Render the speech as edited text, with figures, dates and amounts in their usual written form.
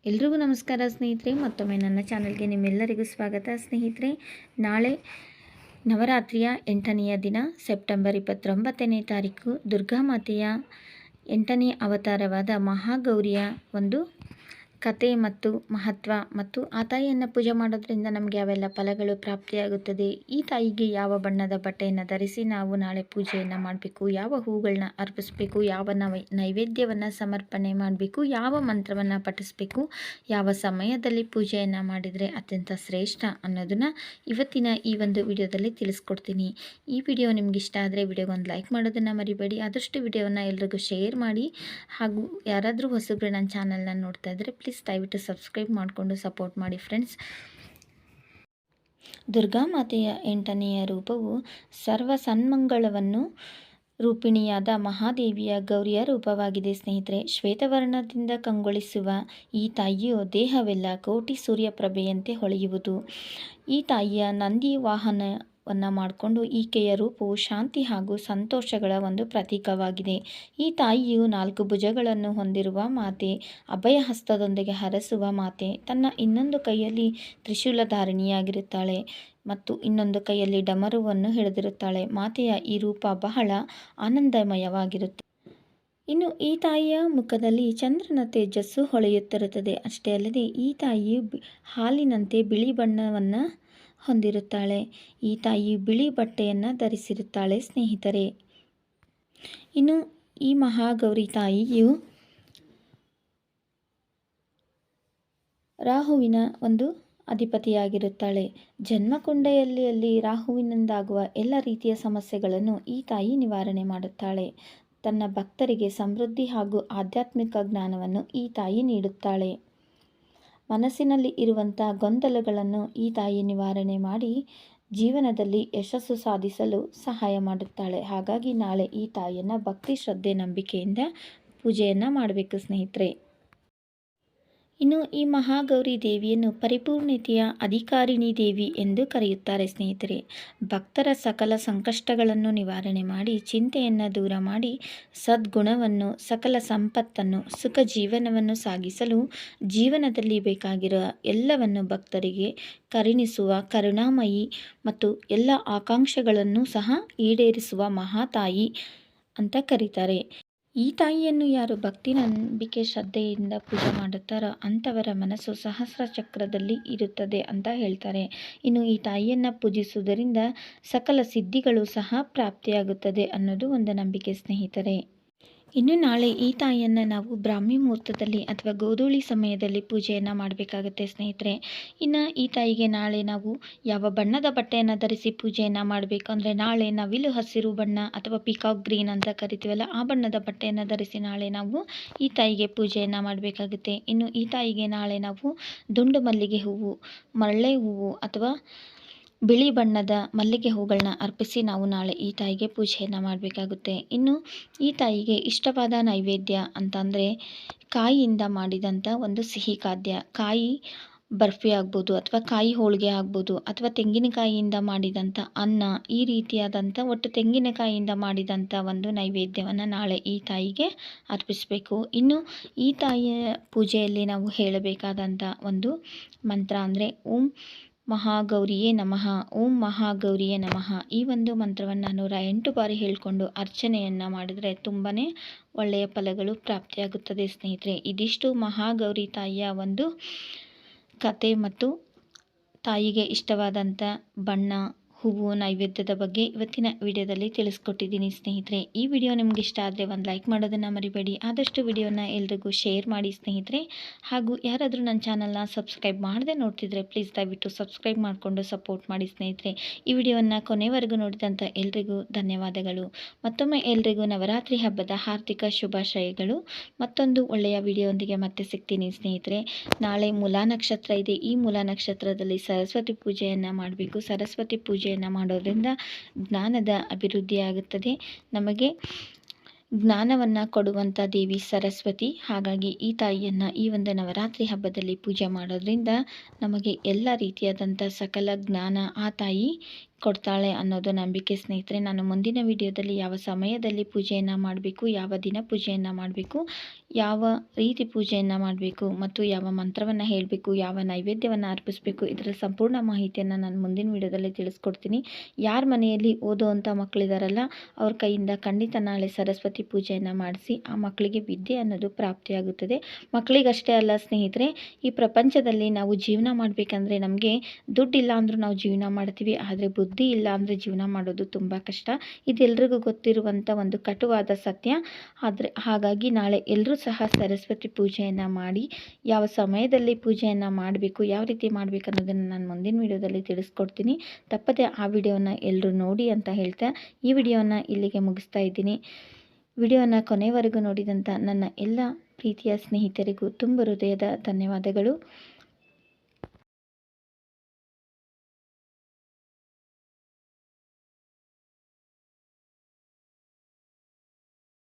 ಎಲ್ರಿಗೂ ನಮಸ್ಕಾರ ಸ್ನೇಹಿತರೆ. ಮತ್ತೊಮ್ಮೆ ನನ್ನ ಚಾನಲ್ಗೆ ನಿಮ್ಮೆಲ್ಲರಿಗೂ ಸ್ವಾಗತ ಸ್ನೇಹಿತರೆ. ನಾಳೆ ನವರಾತ್ರಿಯ 8ನೆಯ ದಿನ ಸೆಪ್ಟೆಂಬರ್ 29ನೇ ತಾರೀಕು ದುರ್ಗಾಮಾತೆಯ 8ನೇ ಅವತಾರವಾದ ಮಹಾಗೌರಿಯ ಒಂದು ಕತೆ ಮತ್ತು ಮಹತ್ವ ಮತ್ತು ಆ ತಾಯಿಯನ್ನು ಪೂಜೆ ಮಾಡೋದ್ರಿಂದ ನಮಗೆ ಯಾವೆಲ್ಲ ಫಲಗಳು ಪ್ರಾಪ್ತಿಯಾಗುತ್ತದೆ, ಈ ತಾಯಿಗೆ ಯಾವ ಬಣ್ಣದ ಬಟ್ಟೆಯನ್ನು ಧರಿಸಿ ನಾವು ನಾಳೆ ಪೂಜೆಯನ್ನು ಮಾಡಬೇಕು, ಯಾವ ಹೂಗಳನ್ನ ಅರ್ಪಿಸಬೇಕು, ಯಾವ ನೈವೇದ್ಯವನ್ನು ಸಮರ್ಪಣೆ ಮಾಡಬೇಕು, ಯಾವ ಮಂತ್ರವನ್ನು ಪಠಿಸಬೇಕು, ಯಾವ ಸಮಯದಲ್ಲಿ ಪೂಜೆಯನ್ನು ಮಾಡಿದರೆ ಅತ್ಯಂತ ಶ್ರೇಷ್ಠ ಅನ್ನೋದನ್ನು ಇವತ್ತಿನ ಈ ಒಂದು ವಿಡಿಯೋದಲ್ಲಿ ತಿಳಿಸ್ಕೊಡ್ತೀನಿ. ಈ ವಿಡಿಯೋ ನಿಮ್ಗೆ ಇಷ್ಟ ಆದರೆ ವಿಡಿಯೋಗೊಂದು ಲೈಕ್ ಮಾಡೋದನ್ನು ಮರಿಬೇಡಿ. ಆದಷ್ಟು ವಿಡಿಯೋವನ್ನು ಎಲ್ರಿಗೂ ಶೇರ್ ಮಾಡಿ. ಹಾಗೂ ಯಾರಾದರೂ ಹೊಸಬ್ರು ನನ್ನ ಚಾನಲ್ನ ನೋಡ್ತಾ ಇದ್ದರೆ ಪ್ಲೀಸ್ ದಯವಿಟ್ಟು ಸಬ್ಸ್ಕ್ರೈಬ್ ಮಾಡಿಕೊಂಡು ಸಪೋರ್ಟ್ ಮಾಡಿ ಫ್ರೆಂಡ್ಸ್. ದುರ್ಗಾಮಾತೆಯ 8ನೆಯ ರೂಪವು ಸರ್ವ ಸನ್ಮಂಗಳವನ್ನು ರೂಪಿಣಿಯಾದ ಮಹಾದೇವಿಯ ಗೌರಿಯ ರೂಪವಾಗಿದೆ ಸ್ನೇಹಿತರೆ. ಶ್ವೇತವರ್ಣದಿಂದ ಕಂಗೊಳಿಸುವ ಈ ತಾಯಿಯು ದೇಹವೆಲ್ಲ ಕೋಟಿ ಸೂರ್ಯಪ್ರಭೆಯಂತೆ ಹೊಳೆಯುವುದು. ಈ ತಾಯಿಯ ನಂದಿ ವಾಹನವನ್ನು ಮಾಡಿಕೊಂಡು ಈಕೆಯ ರೂಪವು ಶಾಂತಿ ಹಾಗೂ ಸಂತೋಷಗಳ ಒಂದು ಪ್ರತೀಕವಾಗಿದೆ. ಈ ತಾಯಿಯು 4 ಭುಜಗಳನ್ನು ಹೊಂದಿರುವ ಮಾತೆ, ಅಭಯ ಹಸ್ತದೊಂದಿಗೆ ಹರಸುವ ಮಾತೆ. ತನ್ನ ಇನ್ನೊಂದು ಕೈಯಲ್ಲಿ ತ್ರಿಶೂಲಧಾರಿಣಿಯಾಗಿರುತ್ತಾಳೆ ಮತ್ತು ಇನ್ನೊಂದು ಕೈಯಲ್ಲಿ ಡಮರುವನ್ನು ಹಿಡಿದಿರುತ್ತಾಳೆ. ಮಾತೆಯ ಈ ರೂಪ ಬಹಳ ಆನಂದಮಯವಾಗಿರುತ್ತದೆ. ಇನ್ನು ಈ ತಾಯಿಯ ಮುಖದಲ್ಲಿ ಚಂದ್ರನ ತೇಜಸ್ಸು ಹೊಳೆಯುತ್ತಿರುತ್ತದೆ. ಅಷ್ಟೇ ಅಲ್ಲದೆ ಈ ತಾಯಿಯು ಹಾಲಿನಂತೆ ಬಿಳಿ ಬಣ್ಣವನ್ನು ಹೊಂದಿರುತ್ತಾಳೆ. ಈ ತಾಯಿ ಬಿಳಿ ಬಟ್ಟೆಯನ್ನು ಧರಿಸಿರುತ್ತಾಳೆ ಸ್ನೇಹಿತರೆ. ಇನ್ನು ಈ ಮಹಾಗೌರಿ ತಾಯಿಯು ರಾಹುವಿನ ಒಂದು ಅಧಿಪತಿಯಾಗಿರುತ್ತಾಳೆ. ಜನ್ಮಕುಂಡೆಯಲ್ಲಿ ರಾಹುವಿನಿಂದಾಗುವ ಎಲ್ಲ ರೀತಿಯ ಸಮಸ್ಯೆಗಳನ್ನು ಈ ತಾಯಿ ನಿವಾರಣೆ ಮಾಡುತ್ತಾಳೆ. ತನ್ನ ಭಕ್ತರಿಗೆ ಸಮೃದ್ಧಿ ಹಾಗೂ ಆಧ್ಯಾತ್ಮಿಕ ಜ್ಞಾನವನ್ನು ಈ ತಾಯಿ ನೀಡುತ್ತಾಳೆ. ಮನಸ್ಸಿನಲ್ಲಿ ಇರುವಂಥ ಗೊಂದಲಗಳನ್ನು ಈ ತಾಯಿ ನಿವಾರಣೆ ಮಾಡಿ ಜೀವನದಲ್ಲಿ ಯಶಸ್ಸು ಸಾಧಿಸಲು ಸಹಾಯ ಮಾಡುತ್ತಾಳೆ. ಹಾಗಾಗಿ ನಾಳೆ ಈ ತಾಯಿಯನ್ನು ಭಕ್ತಿ, ಶ್ರದ್ಧೆ, ನಂಬಿಕೆಯಿಂದ ಪೂಜೆಯನ್ನು ಮಾಡಬೇಕು ಸ್ನೇಹಿತರೆ. ಇನ್ನು ಈ ಮಹಾಗೌರಿ ದೇವಿಯನ್ನು ಪರಿಪೂರ್ಣತೆಯ ಅಧಿಕಾರಿಣಿ ದೇವಿ ಎಂದು ಕರೆಯುತ್ತಾರೆ ಸ್ನೇಹಿತರೆ. ಭಕ್ತರ ಸಕಲ ಸಂಕಷ್ಟಗಳನ್ನು ನಿವಾರಣೆ ಮಾಡಿ, ಚಿಂತೆಯನ್ನು ದೂರ ಮಾಡಿ, ಸದ್ಗುಣವನ್ನು, ಸಕಲ ಸಂಪತ್ತನ್ನು, ಸುಖ ಜೀವನವನ್ನು ಸಾಗಿಸಲು ಜೀವನದಲ್ಲಿ ಬೇಕಾಗಿರುವ ಎಲ್ಲವನ್ನು ಭಕ್ತರಿಗೆ ಕರುಣಿಸುವ ಕರುಣಾಮಯಿ ಮತ್ತು ಎಲ್ಲ ಆಕಾಂಕ್ಷೆಗಳನ್ನು ಸಹ ಈಡೇರಿಸುವ ಮಹಾತಾಯಿ ಅಂತ ಕರೀತಾರೆ. ಈ ತಾಯಿಯನ್ನು ಯಾರು ಭಕ್ತಿ, ನಂಬಿಕೆ, ಶ್ರದ್ಧೆಯಿಂದ ಪೂಜೆ ಮಾಡುತ್ತಾರೋ ಅಂಥವರ ಮನಸ್ಸು ಸಹಸ್ರ ಚಕ್ರದಲ್ಲಿ ಇರುತ್ತದೆ ಅಂತ ಹೇಳ್ತಾರೆ. ಇನ್ನು ಈ ತಾಯಿಯನ್ನು ಪೂಜಿಸುವುದರಿಂದ ಸಕಲ ಸಿದ್ಧಿಗಳು ಸಹ ಪ್ರಾಪ್ತಿಯಾಗುತ್ತದೆ ಅನ್ನೋದು ಒಂದು ನಂಬಿಕೆ ಸ್ನೇಹಿತರೆ. ಇನ್ನು ನಾಳೆ ಈ ತಾಯಿಯನ್ನು ನಾವು ಬ್ರಾಹ್ಮಿ ಮುಹೂರ್ತದಲ್ಲಿ ಅಥವಾ ಗೋಧೂಳಿ ಸಮಯದಲ್ಲಿ ಪೂಜೆಯನ್ನು ಮಾಡಬೇಕಾಗುತ್ತೆ ಸ್ನೇಹಿತರೆ. ಇನ್ನು ಈ ತಾಯಿಗೆ ನಾಳೆ ನಾವು ಯಾವ ಬಣ್ಣದ ಬಟ್ಟೆಯನ್ನು ಧರಿಸಿ ಪೂಜೆಯನ್ನು ಮಾಡಬೇಕು ಅಂದರೆ, ನಾಳೆ ನವಿಲು ಹಸಿರು ಬಣ್ಣ ಅಥವಾ ಪಿಕಾಕ್ ಗ್ರೀನ್ ಅಂತ ಕರಿತೀವಲ್ಲ, ಆ ಬಣ್ಣದ ಬಟ್ಟೆಯನ್ನು ಧರಿಸಿ ನಾಳೆ ನಾವು ಈ ತಾಯಿಗೆ ಪೂಜೆಯನ್ನು ಮಾಡಬೇಕಾಗುತ್ತೆ. ಇನ್ನು ಈ ತಾಯಿಗೆ ನಾಳೆ ನಾವು ದುಂಡು ಮಲ್ಲಿಗೆ ಹೂವು, ಮರಳೆ ಹೂವು ಅಥವಾ ಬಿಳಿ ಬಣ್ಣದ ಮಲ್ಲಿಗೆ ಹೂಗಳನ್ನ ಅರ್ಪಿಸಿ ನಾವು ನಾಳೆ ಈ ತಾಯಿಗೆ ಪೂಜೆಯನ್ನು ಮಾಡಬೇಕಾಗುತ್ತೆ. ಇನ್ನು ಈ ತಾಯಿಗೆ ಇಷ್ಟವಾದ ನೈವೇದ್ಯ ಅಂತಂದರೆ ಕಾಯಿಯಿಂದ ಮಾಡಿದಂಥ ಒಂದು ಸಿಹಿ ಖಾದ್ಯ, ಕಾಯಿ ಬರ್ಫಿ ಆಗ್ಬೋದು ಅಥವಾ ಕಾಯಿ ಹೋಳಿಗೆ ಆಗ್ಬೋದು ಅಥವಾ ತೆಂಗಿನಕಾಯಿಯಿಂದ ಮಾಡಿದಂಥ ಅನ್ನ, ಈ ರೀತಿಯಾದಂಥ ಒಟ್ಟು ತೆಂಗಿನಕಾಯಿಯಿಂದ ಮಾಡಿದಂಥ ಒಂದು ನೈವೇದ್ಯವನ್ನು ನಾಳೆ ಈ ತಾಯಿಗೆ ಅರ್ಪಿಸಬೇಕು. ಇನ್ನು ಈ ತಾಯಿಯ ಪೂಜೆಯಲ್ಲಿ ನಾವು ಹೇಳಬೇಕಾದಂಥ ಒಂದು ಮಂತ್ರ ಅಂದರೆ ಓಂ ಮಹಾಗೌರಿಯೇ ನಮಃ, ಓಂ ಮಹಾಗೌರಿಯೇ ನಮಃ. ಈ ಒಂದು ಮಂತ್ರವನ್ನು 108 ಬಾರಿ ಹೇಳಿಕೊಂಡು ಅರ್ಚನೆಯನ್ನು ಮಾಡಿದರೆ ತುಂಬಾ ಒಳ್ಳೆಯ ಫಲಗಳು ಪ್ರಾಪ್ತಿಯಾಗುತ್ತದೆ ಸ್ನೇಹಿತರೆ. ಇದಿಷ್ಟು ಮಹಾಗೌರಿ ತಾಯಿಯ ಒಂದು ಕತೆ ಮತ್ತು ತಾಯಿಗೆ ಇಷ್ಟವಾದಂಥ ಬಣ್ಣ, ಹೂವು, ನೈವೇದ್ಯದ ಬಗ್ಗೆ ಇವತ್ತಿನ ವಿಡಿಯೋದಲ್ಲಿ ತಿಳಿಸ್ಕೊಟ್ಟಿದ್ದೀನಿ ಸ್ನೇಹಿತರೆ. ಈ ವಿಡಿಯೋ ನಿಮ್ಗೆ ಇಷ್ಟ ಆದರೆ ಒಂದು ಲೈಕ್ ಮಾಡೋದನ್ನು ಮರಿಬೇಡಿ. ಆದಷ್ಟು ವಿಡಿಯೋನ ಎಲ್ರಿಗೂ ಶೇರ್ ಮಾಡಿ ಸ್ನೇಹಿತರೆ. ಹಾಗೂ ಯಾರಾದರೂ ನನ್ನ ಚಾನಲ್ನ ಸಬ್ಸ್ಕ್ರೈಬ್ ಮಾಡದೆ ನೋಡ್ತಿದ್ರೆ ಪ್ಲೀಸ್ ದಯವಿಟ್ಟು ಸಬ್ಸ್ಕ್ರೈಬ್ ಮಾಡಿಕೊಂಡು ಸಪೋರ್ಟ್ ಮಾಡಿ ಸ್ನೇಹಿತರೆ. ಈ ವಿಡಿಯೋವನ್ನು ಕೊನೆವರೆಗೂ ನೋಡಿದಂಥ ಎಲ್ರಿಗೂ ಧನ್ಯವಾದಗಳು. ಮತ್ತೊಮ್ಮೆ ಎಲ್ರಿಗೂ ನವರಾತ್ರಿ ಹಬ್ಬದ ಹಾರ್ದಿಕ ಶುಭಾಶಯಗಳು. ಮತ್ತೊಂದು ಒಳ್ಳೆಯ ವಿಡಿಯೋದೊಂದಿಗೆ ಮತ್ತೆ ಸಿಗ್ತೀನಿ ಸ್ನೇಹಿತರೆ. ನಾಳೆ ಮೂಲಾ ನಕ್ಷತ್ರ ಇದೆ. ಈ ಮೂಲಾ ನಕ್ಷತ್ರದಲ್ಲಿ ಸರಸ್ವತಿ ಪೂಜೆಯನ್ನು ಮಾಡಬೇಕು. ಸರಸ್ವತಿ ಪೂಜೆಯನ್ನು ಮಾಡೋದ್ರಿಂದ ಜ್ಞಾನದ ಅಭಿವೃದ್ಧಿಯಾಗುತ್ತದೆ. ನಮಗೆ ಜ್ಞಾನವನ್ನು ಕೊಡುವಂಥ ದೇವಿ ಸರಸ್ವತಿ. ಹಾಗಾಗಿ ಈ ತಾಯಿಯನ್ನು ಈ ಒಂದು ನವರಾತ್ರಿ ಹಬ್ಬದಲ್ಲಿ ಪೂಜೆ ಮಾಡೋದ್ರಿಂದ ನಮಗೆ ಎಲ್ಲ ರೀತಿಯಾದಂಥ ಸಕಲ ಜ್ಞಾನ ಆ ತಾಯಿ ಕೊಡ್ತಾಳೆ ಅನ್ನೋದು ನಂಬಿಕೆ ಸ್ನೇಹಿತರೆ. ನಾನು ಮುಂದಿನ ವಿಡಿಯೋದಲ್ಲಿ ಯಾವ ಸಮಯದಲ್ಲಿ ಪೂಜೆಯನ್ನು ಮಾಡಬೇಕು, ಯಾವ ದಿನ ಪೂಜೆಯನ್ನು ಮಾಡಬೇಕು, ಯಾವ ರೀತಿ ಪೂಜೆಯನ್ನು ಮಾಡಬೇಕು ಮತ್ತು ಯಾವ ಮಂತ್ರವನ್ನು ಹೇಳಬೇಕು, ಯಾವ ನೈವೇದ್ಯವನ್ನು ಅರ್ಪಿಸಬೇಕು, ಇದರ ಸಂಪೂರ್ಣ ಮಾಹಿತಿಯನ್ನು ನಾನು ಮುಂದಿನ ವಿಡಿಯೋದಲ್ಲಿ ತಿಳಿಸ್ಕೊಡ್ತೀನಿ. ಯಾರ ಮನೆಯಲ್ಲಿ ಓದುವಂಥ ಮಕ್ಕಳಿದಾರಲ್ಲ ಅವ್ರ ಕೈಯಿಂದ ಖಂಡಿತ ನಾಳೆ ಸರಸ್ವತಿ ಪೂಜೆಯನ್ನು ಮಾಡಿಸಿ ಆ ಮಕ್ಕಳಿಗೆ ವಿದ್ಯೆ ಅನ್ನೋದು ಪ್ರಾಪ್ತಿಯಾಗುತ್ತದೆ. ಮಕ್ಕಳಿಗಷ್ಟೇ ಅಲ್ಲ ಸ್ನೇಹಿತರೆ, ಈ ಪ್ರಪಂಚದಲ್ಲಿ ನಾವು ಜೀವನ ಮಾಡಬೇಕಂದ್ರೆ ನಮಗೆ ದುಡ್ಡಿಲ್ಲ ಅಂದರೂ ನಾವು ಜೀವನ ಮಾಡ್ತೀವಿ, ಆದರೆ ಬುದ್ಧಿ ಇಲ್ಲ ಅಂದರೆ ಜೀವನ ಮಾಡೋದು ತುಂಬ ಕಷ್ಟ. ಇದೆಲ್ರಿಗೂ ಗೊತ್ತಿರುವಂಥ ಒಂದು ಕಟುವಾದ ಸತ್ಯ. ಆದರೆ ಹಾಗಾಗಿ ನಾಳೆ ಎಲ್ಲರೂ ಸಹ ಸರಸ್ವತಿ ಪೂಜೆಯನ್ನು ಮಾಡಿ ಯಾವ ಸಮಯದಲ್ಲಿ ಪೂಜೆಯನ್ನು ಮಾಡಬೇಕು, ಯಾವ ರೀತಿ ಮಾಡಬೇಕು ಅನ್ನೋದನ್ನು ನಾನು ಮುಂದಿನ ವಿಡಿಯೋದಲ್ಲಿ ತಿಳಿಸ್ಕೊಡ್ತೀನಿ. ತಪ್ಪದೆ ಆ ವಿಡಿಯೋನ ಎಲ್ಲರೂ ನೋಡಿ ಅಂತ ಹೇಳ್ತಾ ಈ ವಿಡಿಯೋನ ಇಲ್ಲಿಗೆ ಮುಗಿಸ್ತಾ ಇದ್ದೀನಿ. ವಿಡಿಯೋನ ಕೊನೆವರೆಗೂ ನೋಡಿದಂಥ ನನ್ನ ಎಲ್ಲ ಪ್ರೀತಿಯ ಸ್ನೇಹಿತರಿಗೂ ತುಂಬ ಹೃದಯದ ಧನ್ಯವಾದಗಳು.